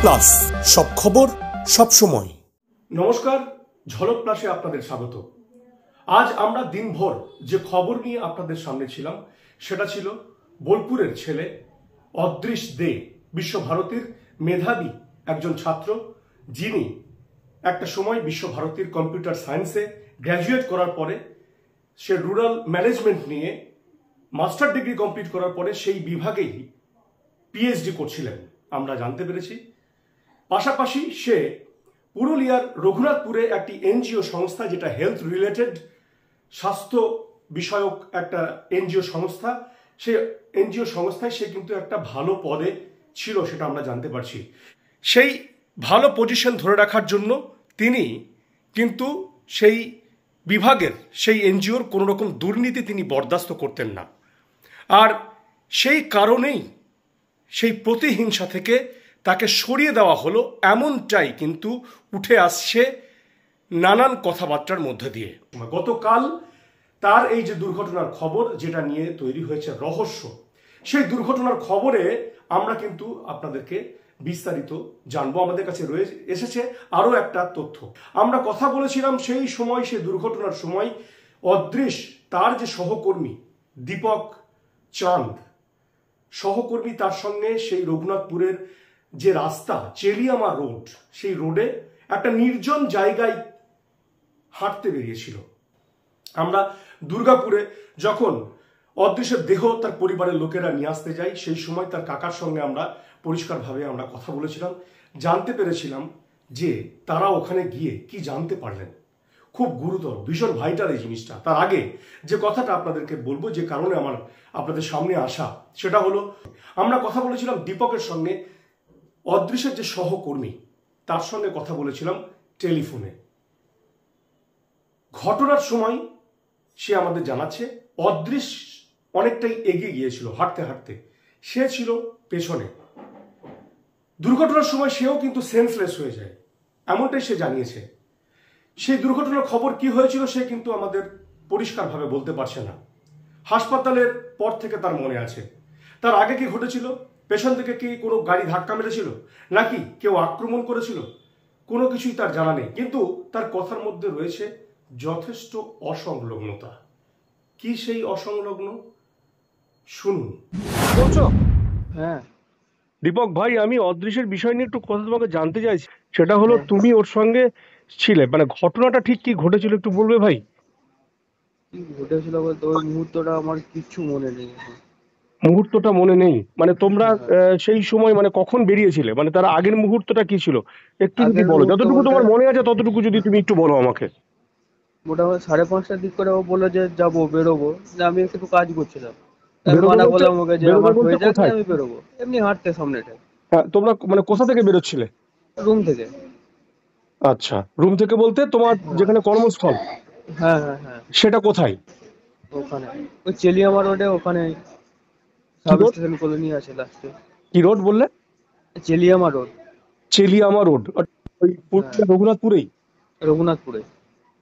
Plus, সব খবর সব সময়। নমস্কার, ঝলক প্লাসে আপনাদের স্বাগত। আজ আমরা দিনভর যে খবর নিয়ে আপনাদের সামনে ছিলাম সেটা ছিল বোলপুরের ছেলে অদৃশ দে, বিশ্বভারতীর মেধাবী একজন ছাত্র, যিনি একটা সময় বিশ্বভারতীর কম্পিউটার সায়েন্সে গ্র্যাজুয়েট করার পরে সে রুরাল ম্যানেজমেন্ট নিয়ে মাস্টার ডিগ্রি কমপ্লিট করার পরে সেই বিভাগেই পিএইচডি করছিলেন আমরা জানতে পেরেছি। পাশাপাশি সে পুরুলিয়ার রঘুনাথপুরে একটি এনজিও সংস্থা, যেটা হেলথ রিলেটেড, স্বাস্থ্য বিষয়ক একটা এনজিও সংস্থা, সে এনজিও সংস্থায় সে কিন্তু একটা ভালো পদে ছিল, সেটা আমরা জানতে পারছি। সেই ভালো পজিশন ধরে রাখার জন্য তিনি কিন্তু সেই বিভাগের, সেই এনজিওর কোনো রকম দুর্নীতি তিনি বরদাস্ত করতেন না। আর সেই কারণেই সেই প্রতিহিংসা থেকে তাকে সরিয়ে দেওয়া হলো, এমনটাই কিন্তু উঠে আসছে নানান কথাবার্তার মধ্যে দিয়ে। গতকাল তার এই যে দুর্ঘটনার খবর, যেটা নিয়ে তৈরি হয়েছে রহস্য, সেই দুর্ঘটনার খবরে আমরা কিন্তু আপনাদেরকে বিস্তারিত জানবো। আমাদের কাছে এসেছে আরও একটা তথ্য। আমরা কথা বলেছিলাম সেই সময়, সেই দুর্ঘটনার সময় অদৃশ, তার যে সহকর্মী দীপক চাঁদ, সহকর্মী তার সঙ্গে সেই রঘুনাথপুরের যে রাস্তা চেলিয়ামা রোড, সেই রোডে একটা নির্জন জায়গায় হাঁটতে বেরিয়েছিল। আমরা দুর্গাপুরে যখন অদৃশের দেহ তার পরিবারের লোকেরা নিয়ে আসতে যাই, সেই সময় তার কাকার সঙ্গে আমরা পরিষ্কারভাবে আমরা কথা বলেছিলাম, জানতে পেরেছিলাম যে তারা ওখানে গিয়ে কি জানতে পারলেন। খুব গুরুতর, ভীষণ ভাইটাল এই জিনিসটা। তার আগে যে কথাটা আপনাদেরকে বলবো, যে কারণে আমার আপনাদের সামনে আসা, সেটা হলো আমরা কথা বলেছিলাম দীপকের সঙ্গে, অদৃশের যে সহকর্মী তার সঙ্গে কথা বলেছিলাম টেলিফোনে। ঘটনার সময় সে আমাদের জানাচ্ছে অদৃশ অনেকটাই এগিয়ে গিয়েছিল হাঁটতে হাঁটতে, সে ছিল পেছনে। দুর্ঘটনার সময় সেও কিন্তু সেন্সলেস হয়ে যায়, এমনটাই সে জানিয়েছে। সেই দুর্ঘটনার খবর কি হয়েছিল সে কিন্তু আমাদের পরিষ্কারভাবে বলতে পারছে না। হাসপাতালের পর থেকে তার মনে আছে। তার আগে কি ঘটেছিল, পেছন থেকে কি কোনো গাড়ি ধাক্কা মেরেছিল, নাকি কেউ আক্রমণ করেছিল, কোনো কিছুই তার জানা নেই। কিন্তু তার কথার মধ্যে রয়েছে যথেষ্ট অসংলগ্নতা। কি সেই অসংলগ্ন, শুনুন। বলছো? হ্যাঁ দীপক ভাই, আমি অদৃশের বিষয় নিয়ে একটু কথা তোমাকে জানতে চাইছি। সেটা হলো তুমি ওর সঙ্গে ছিলে, মানে ঘটনাটা ঠিক কি ঘটেছিল একটু বলবে ভাই? কি ঘটেছিল বলতে ওই মুহূর্তটা আমার কিচ্ছু মনে নেই এখন। মুহূর্তটা মনে নেই মানে তোমরা সেই সময় মানে কখন বেরিয়েছিলে, মানে তার আগের মুহূর্তটা কি ছিল একটু যদি আগের বলো, মুহূর্ত যতটুকু বলতে তোমার মনে আছে ততটুকু যদি তুমি একটু বলো আমাকে। মোটামুটি 5:30টার দিক করে ও বললো যে যাবো, বেরোবো। যে আমি একটু কাজ করছিলাম, আমি বেরোবে মানা বলতে, করলাম ওকে যে বেরোবে আমার বলতে হয়ে যাক, কোথায়? আমি বেরোবো এমনি হাঁটতে সামনেটায়। হ্যাঁ, তোমরা মানে কোথা থেকে বেরোচ্ছিলে? রুম থেকে। আচ্ছা, রুম থেকে বলতে তোমার যেখানে কর্মস্থল, হ্যাঁ হ্যাঁ হ্যাঁ, সেটা কোথায়? ওখানে ওই চেলিয়ামা রোডে, ওখানে কি সাব রোড? স্টেশন কলোনি আছে লাস্টে। কি রোড বললে? চেলিয়ামা রোড। চেলিয়ামা রোড, ওই হ্যাঁ, রঘুনাথপুরেই? রঘুনাথপুরে।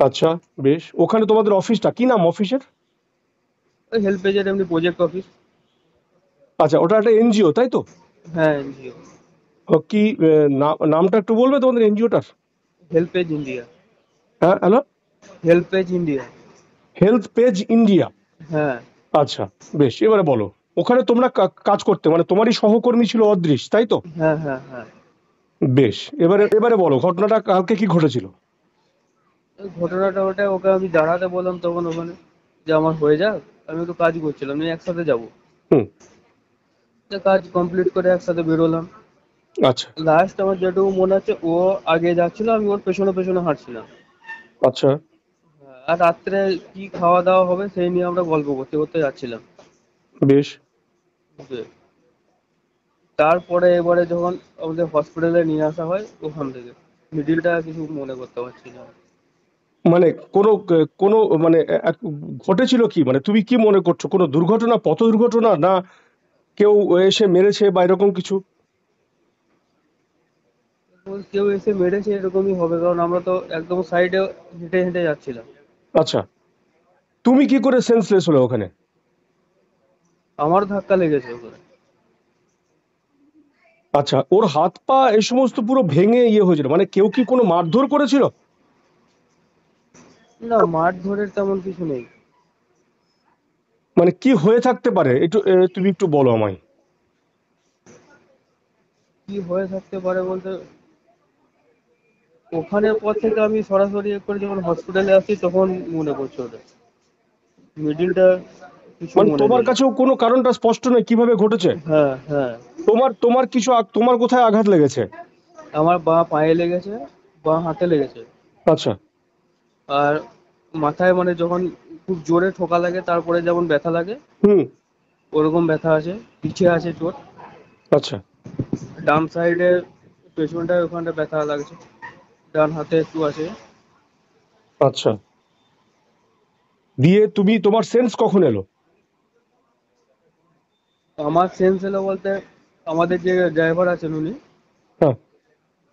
আচ্ছা বেশ, ওখানে তোমাদের অফিসটা কি নাম অফিসের? ওই হেল্প পেজের এমনি প্রজেক্ট অফিস। আচ্ছা, ওটা একটা এনজিও তাই তো? হ্যাঁ এনজিও। কি নামটা একটু বলবে তোমাদের এনজিওটার? Help page India. হ্যাঁ, hello, help page India. Health page India. হ্যাঁ আচ্ছা বেশ, এবারে বলো। ওখানে তোমরা কাজ করতে, মানে তোমারই সহকর্মী ছিল অদৃশ তাই তো? হ্যাঁ হ্যাঁ হ্যাঁ। বেশ, এবারে এবারে বলো ঘটনাটা কালকে কি ঘটেছিল। ওই ঘটনাটা ওটা, ওকে আমি দাঁড়াতে বললাম তখন ওখানে যে আমার হয়ে যাক, আমি একটু কাজ করছিলাম, নিয়ে একসাথে যাবো। হুম। তো কাজ কমপ্লিট করে একসাথে বেরোলাম। আচ্ছা লাস্ট আমার যেটুকু মনে আছে, ও আগে যাচ্ছিল, আমি ওর পেছনে পেছনে হাঁটছিলাম। আচ্ছা আর রাত্রে কি খাওয়া দাওয়া হবে সেই নিয়ে আমরা গল্প করতে করতে যাচ্ছিলাম। বেশ। বুঝলে? তারপরে এবারে যখন আমাদের হসপিটালে নিয়ে আসা হয় ওখান থেকে, মিডিলটা কিছু মনে করতে পারছি না। মানে কোনো কোনো মানে ঘটেছিল কি, মানে তুমি কি মনে করছো, কোনো দুর্ঘটনা, পথ দুর্ঘটনা, না কেউ এসে মেরেছে বা এরকম কিছু? কেউ এসে মেরেছে এরকমই হবে, কারণ আমরা তো একদম সাইডে হেঁটে হেঁটে যাচ্ছিলাম। আচ্ছা, তুমি কি করে সেন্সলেস হলে ওখানে? আমার ধাক্কা লেগেছে ওখানে। আচ্ছা, ওর হাত পা এই সমস্ত পুরো ভেঙে ইয়ে হয়েছিল, মানে কেউ কি কোনো মারধর করেছিল? না, মারধরের তেমন কিছু নেই। মানে কি হয়ে থাকতে পারে একটু তুমি একটু বলো আমায়। কি হয়ে থাকতে পারে বলতে, ওখানের পর থেকে আমি সরাসরি করে যখন হসপিটালে আসি তখন মনে পড়ছে ওটা। মিডিলটা কিছু মানে মনে তোমার নেই। কাছেও কোনো কারণটা স্পষ্ট নয় কিভাবে ঘটেছে? হ্যাঁ, হ্যাঁ। তোমার তোমার কিছু তোমার কোথায় আঘাত লেগেছে? আমার বাঁ পায়ে লেগেছে, বাঁ হাতে লেগেছে। আচ্ছা। আর মাথায় মানে যখন খুব জোরে ঠোকা লাগে তারপরে যেমন ব্যথা লাগে, হুম। ওরকম ব্যথা আছে। পিঠে আছে চোট, আচ্ছা। ডান সাইডে পেছনটায় ওখানটা ব্যথা লাগছে, ডান হাতে একটু আছে। আচ্ছা, দিয়ে তুমি তোমার সেন্স কখন এলো? আমার সেন্স এলো বলতে, আমাদের যে ড্রাইভার আছেন উনি, হ্যাঁ।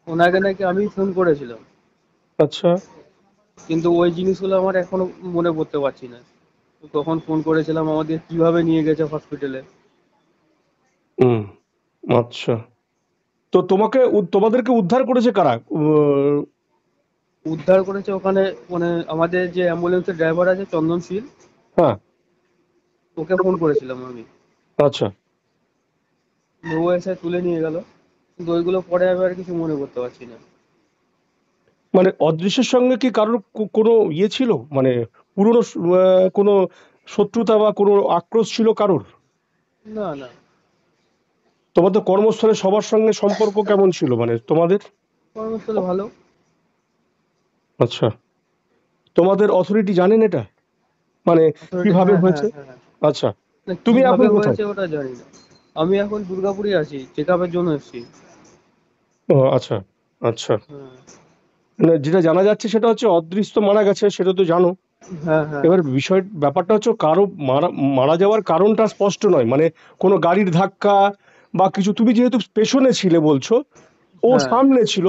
ওনাকে নাকি আমি ফোন করেছিলাম, আচ্ছা। কিন্তু ওই জিনিসগুলো আমার এখনো মনে করতে পারছি না। তো তখন ফোন করেছিলাম, আমাদের কিভাবে নিয়ে গেছে হসপিটালে। হুম। আচ্ছা, তো তোমাদেরকে উদ্ধার করেছে কারা? উদ্ধার করেছে ওখানে, মানে আমাদের যে অ্যাম্বুলেন্সের ড্রাইভার আছে চন্দন শীল, হ্যাঁ। ওকে ফোন করেছিলাম আমি। আচ্ছা, ও এসে তুলে নিয়ে গেল, কিন্তু ওইগুলো পরে আমি আর কিছু মনে করতে পারছি না। মানে অদৃশ্যের সঙ্গে কি কারোর কোনো ইয়ে ছিল, মানে পুরনো কোনো শত্রুতা বা কোনো আক্রোশ ছিল কারোর? না, না। তোমাদের কর্মস্থলে সবার সঙ্গে সম্পর্ক কেমন ছিল মানে তোমাদের? কর্মস্থলে ভালো। আচ্ছা, তোমাদের অথরিটি জানেন এটা, মানে অথরিটি, কিভাবে হ্যাঁ, হ্যাঁ, হয়েছে? হ্যাঁ। আচ্ছা, না, তুমি এখন কিভাবে কোথায়? হয়েছে ওটা জানি না। আমি এখন দুর্গাপুরে আছি, চেক আপের জন্য এসেছি। ও আচ্ছা। আচ্ছা, হ্যাঁ, মানে যেটা জানা যাচ্ছে সেটা হচ্ছে অদৃশ্য মারা গেছে, সেটা তো জানো। হ্যাঁ, হ্যাঁ, এবার ব্যাপারটা হচ্ছে কারো মারা মারা যাওয়ার কারণটা স্পষ্ট নয়, মানে কোনো গাড়ির ধাক্কা বা কিছু। তুমি যেহেতু পেছনে ছিলে বলছো, ও হ্যাঁ। সামনে ছিল,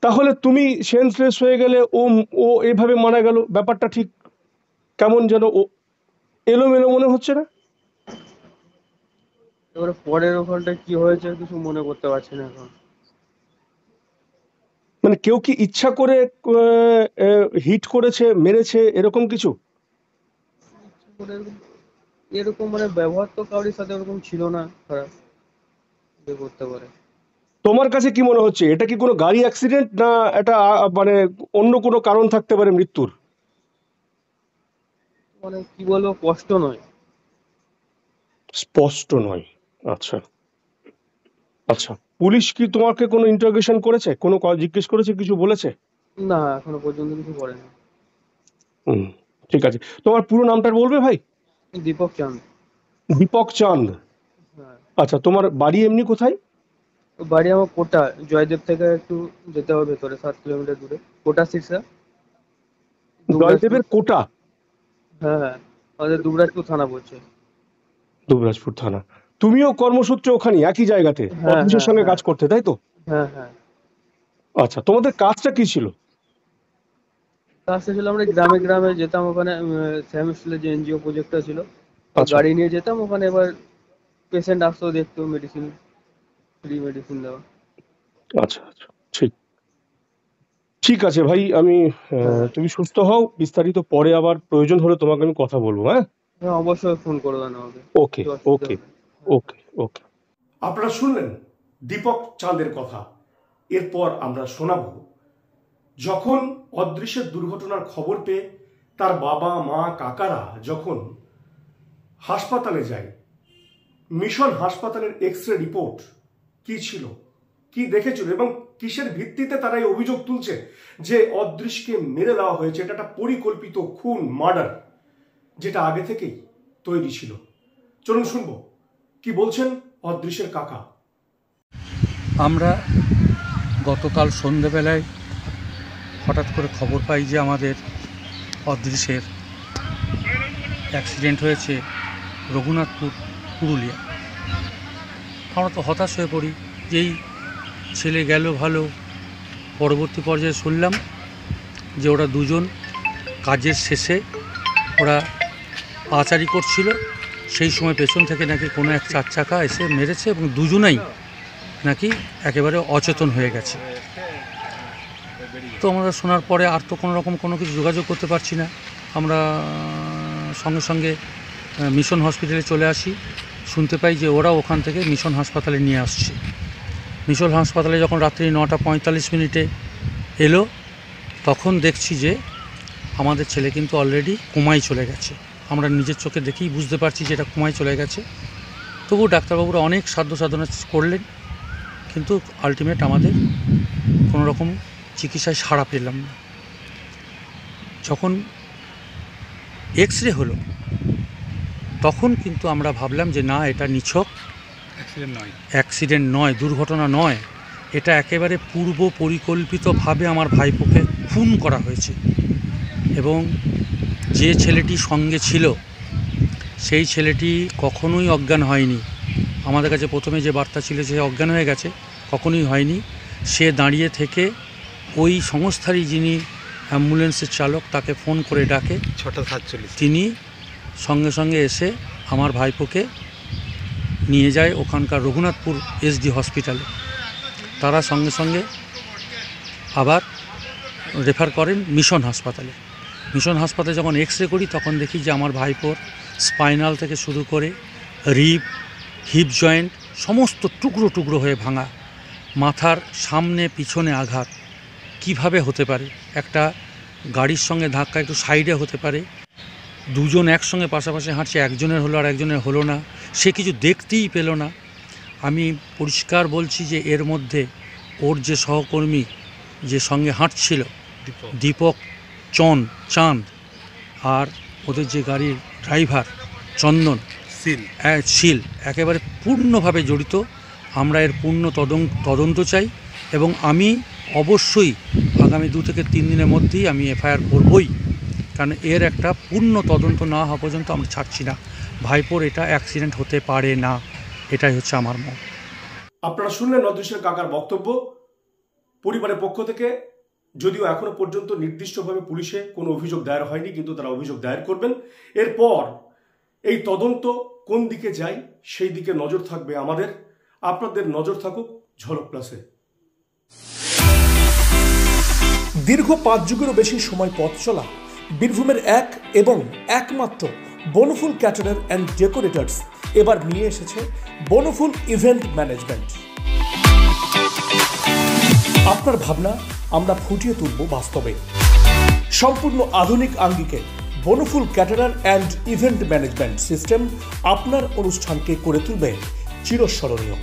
তাহলে তুমি সেন্সলেস হয়ে গেলে, ও ও এভাবে মারা গেল, ব্যাপারটা ঠিক কেমন যেন ও এলোমেলো মনে হচ্ছে না? এবারে পরের ওখানটা কি হয়েছে কিছু মনে করতে পারছি না এখন। মানে কেউ কি ইচ্ছা করে হিট করেছে, মেরেছে, এরকম কিছু? ওদের এরকম মানে ব্যবহার তো কারোর সাথে ওরকম ছিল না খারাপ, যে করতে পারে। তোমার কাছে কি মনে হচ্ছে, এটা কি কোনো গাড়ি অ্যাক্সিডেন্ট, না এটা মানে অন্য কোনো কারণ থাকতে পারে মৃত্যুর? মানে কি বলবো, কষ্ট নয়। স্পষ্ট নয়। আচ্ছা। আচ্ছা, পুলিশ কি তোমাকে কোনো ইন্টারোগেশন করেছে, কোনো জিজ্ঞেস করেছে, কিছু বলেছে? না, এখনো পর্যন্ত কিছু করেনি। হুম। ঠিক আছে, তোমার পুরো নামটা বলবে ভাই? দীপক চাঁদ। দীপক চাঁদ। হ্যাঁ। আচ্ছা, তোমার বাড়ি এমনি কোথায়? বাড়ি আমার কোটা, জয়দেব থেকে একটু যেতে হবে ভেতরে, 7 কিলোমিটার দূরে। কোটা সিরসা, দুবরাজপুর। জয়দেবের কোটা? হ্যাঁ, হ্যাঁ। আমাদের দুবরাজপুর থানা পড়ছে। দুবরাজপুর থানা। তুমিও কর্মসূত্রে ওখানে একই জায়গাতে হ্যাঁ, অফিসের হ্যাঁ, সঙ্গে হ্যাঁ। কাজ করতে, তাই তো? হ্যাঁ, হ্যাঁ। আচ্ছা, তোমাদের কাজটা কি ছিল? কাজটা ছিল, আমরা গ্রামে গ্রামে যেতাম, ওখানে শ্যাম স্কুলের যে এনজিও প্রজেক্টটা ছিল, তো আচ্ছা। গাড়ি নিয়ে যেতাম ওখানে। এবার পেশেন্ট আসতো, দেখতো, মেডিসিন, ফ্রি মেডিসিন দেওয়া। আচ্ছা। আচ্ছা, ঠিক। ঠিক আছে ভাই, আমি হ্যাঁ, তুমি সুস্থ হও, বিস্তারিত পরে আবার প্রয়োজন হলে তোমাকে আমি কথা বলবো, হ্যাঁ? হ্যাঁ, অবশ্যই ফোন করবেন আমাকে, ওকে। কিছু অসুবিধা ওকে। হলে। হ্যাঁ। ওকে। ওকে। আপনারা শুনলেন দীপক চাঁদের কথা। এরপর আমরা শোনাব, যখন অদৃশ্যের দুর্ঘটনার খবর পেয়ে তার বাবা মা কাকারা যখন হাসপাতালে যায়, মিশন হাসপাতালের এক্স-রে রিপোর্ট কি ছিল, কি দেখেছিল এবং কিসের ভিত্তিতে তারা এই অভিযোগ তুলছে যে অদৃশ্যকে মেরে দেওয়া হয়েছে, এটা একটা পরিকল্পিত খুন, মার্ডার, যেটা আগে থেকেই তৈরি ছিল। চলুন শুনবো কি বলছেন অদৃশ্যের কাকা। আমরা গতকাল সন্ধ্যেবেলায় হঠাৎ করে খবর পাই যে আমাদের অদৃশ্যের অ্যাক্সিডেন্ট হয়েছে রঘুনাথপুর, পুরুলিয়া। আমরা তো হতাশ হয়ে পড়ি, যেই ছেলে গেল ভালো। পরবর্তী পর্যায়ে শুনলাম যে ওরা দুজন কাজের শেষে ওরা পাচারি করছিল, সেই সময় পেছন থেকে নাকি কোনো এক 4 চাকা এসে মেরেছে এবং দুজনেই নাকি একেবারে অচেতন হয়ে গেছে। তো আমরা শোনার পরে আর তো কোনো রকম কোনো কিছু যোগাযোগ করতে পারছি না। আমরা সঙ্গে সঙ্গে মিশন হসপিটালে চলে আসি। শুনতে পাই যে ওরা ওখান থেকে মিশন হাসপাতালে নিয়ে আসছে। মিশন হাসপাতালে যখন রাত্রি 9টা 45 মিনিটে এলো, তখন দেখছি যে আমাদের ছেলে কিন্তু অলরেডি কোমায় চলে গেছে। আমরা নিজের চোখে দেখেই বুঝতে পারছি যে এটা কোমায় চলে গেছে। তবু ডাক্তারবাবুরা অনেক সাধ্য সাধনা করলেন, কিন্তু আলটিমেট আমাদের কোনো রকম চিকিৎসায় সাড়া পেলাম না। যখন এক্স-রে হলো তখন কিন্তু আমরা ভাবলাম যে না, এটা নিছক অ্যাক্সিডেন্ট নয়, দুর্ঘটনা নয়, এটা একেবারে পূর্ব পরিকল্পিতভাবে আমার ভাইপোকে খুন করা হয়েছে। এবং যে ছেলেটি সঙ্গে ছিল সেই ছেলেটি কখনোই অজ্ঞান হয়নি। আমাদের কাছে প্রথমে যে বার্তা ছিল সে অজ্ঞান হয়ে গেছে, কখনোই হয়নি। সে দাঁড়িয়ে থেকে ওই সংস্থারই যিনি অ্যাম্বুলেন্সের চালক তাকে ফোন করে ডাকে, 6:47 তিনি সঙ্গে সঙ্গে এসে আমার ভাইপোকে নিয়ে যায় ওখানকার রঘুনাথপুর এসডি হসপিটালে। তারা সঙ্গে সঙ্গে আবার রেফার করেন মিশন হাসপাতালে। মিশন হাসপাতালে যখন এক্স-রে করি তখন দেখি যে আমার ভাইপোর স্পাইনাল থেকে শুরু করে রিব, হিপ জয়েন্ট সমস্ত টুকরো টুকরো হয়ে ভাঙা। মাথার সামনে পিছনে আঘাত। কিভাবে হতে পারে? একটা গাড়ির সঙ্গে ধাক্কা একটু সাইডে হতে পারে, দুজন একসঙ্গে পাশাপাশি হাঁটছে, একজনের হলো আর একজনের হলো না, সে কিছু দেখতেই পেল না। আমি পরিষ্কার বলছি যে এর মধ্যে ওর যে সহকর্মী যে সঙ্গে হাঁটছিল দীপক চাঁদ, আর ওদের যে গাড়ির ড্রাইভার চন্দন শীল একেবারে পূর্ণভাবে জড়িত। আমরা এর পূর্ণ তদন্ত চাই এবং আমি অবশ্যই আগামী 2 থেকে 3 দিনের মধ্যেই আমি এফআইআর করবই, কারণ এর একটা পূর্ণ তদন্ত না হওয়া পর্যন্ত আমরা ছাড়ছি না। ভাইপোর এটা অ্যাক্সিডেন্ট হতে পারে না, এটাই হচ্ছে আমার মত। আপনারা শুনলেন অদৃশ্যের কাকার বক্তব্য। পরিবারের পক্ষ থেকে যদিও এখনো পর্যন্ত নির্দিষ্টভাবে পুলিশে কোনো অভিযোগ দায়ের হয়নি, কিন্তু তারা অভিযোগ দায়ের করবেন। এরপর এই তদন্ত কোন দিকে যায় সেই দিকে নজর থাকবে আমাদের। আপনাদের নজর থাকুক ঝলক প্লাসে। দীর্ঘ 5 যুগেরও বেশি সময় পথ চলা বীরভূমের এক এবং একমাত্র বনফুল ক্যাটারার অ্যান্ড ডেকোরেটরস এবার নিয়ে এসেছে বনফুল ইভেন্ট ম্যানেজমেন্ট। আপনার ভাবনা আমরা ফুটিয়ে তুলব বাস্তবে। সম্পূর্ণ আধুনিক আঙ্গিকে Bonoful caterer and event management system আপনার অনুষ্ঠানকে করে তুলবে চিরস্মরণীয়।